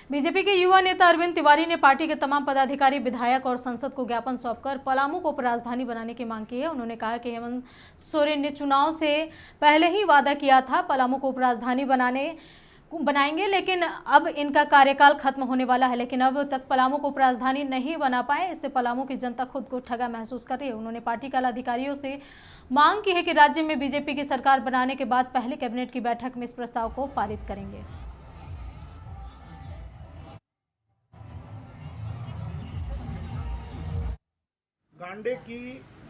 BJP के युवा नेता अरविंद तिवारी ने पार्टी के तमाम पदाधिकारी, विधायक और संसद को ज्ञापन सौंपकर पलामू को उपराजधानी बनाने की मांग की है। उन्होंने कहा कि हेमंत सोरेन ने चुनाव से पहले ही वादा किया था पलामू को उपराजधानी बनाएंगे, लेकिन अब इनका कार्यकाल खत्म होने वाला है, लेकिन अब तक पलामू को उपराजधानी नहीं बना पाए। इससे पलामू की जनता खुद को ठगा महसूस कर रही है। उन्होंने पार्टी के अधिकारियों से मांग की है कि राज्य में बीजेपी की सरकार बनाने के बाद पहले कैबिनेट की बैठक में इस प्रस्ताव को पारित करेंगे। गांडे की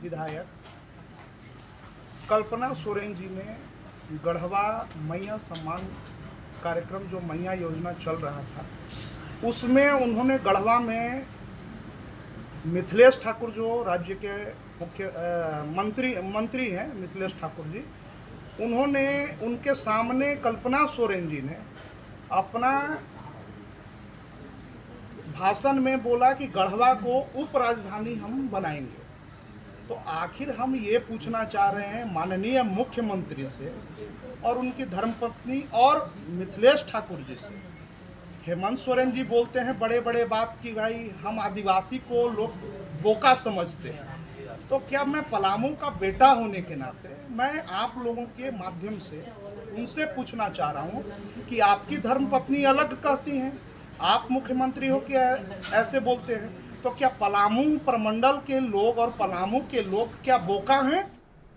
विधायक कल्पना सोरेन जी ने गढ़वा मैया सम्मान कार्यक्रम, जो मैया योजना चल रहा था, उसमें उन्होंने गढ़वा में मिथिलेश ठाकुर, जो राज्य के मुख्य मंत्री हैं मिथिलेश ठाकुर जी, उन्होंने उनके सामने कल्पना सोरेन जी ने अपना भाषण में बोला कि गढ़वा को उप राजधानी हम बनाएंगे। तो आखिर हम ये पूछना चाह रहे हैं माननीय मुख्यमंत्री से और उनकी धर्मपत्नी और मिथिलेश ठाकुर जी से। हेमंत सोरेन जी बोलते हैं बड़े बड़े बात की, भाई हम आदिवासी को लोग बोका समझते हैं। तो क्या मैं पलामू का बेटा होने के नाते मैं आप लोगों के माध्यम से उनसे पूछना चाह रहा हूँ कि आपकी धर्मपत्नी अलग कहती हैं, आप मुख्यमंत्री हो क्या ऐसे बोलते हैं, तो क्या पलामू प्रमंडल के लोग और पलामू के लोग क्या बोका हैं?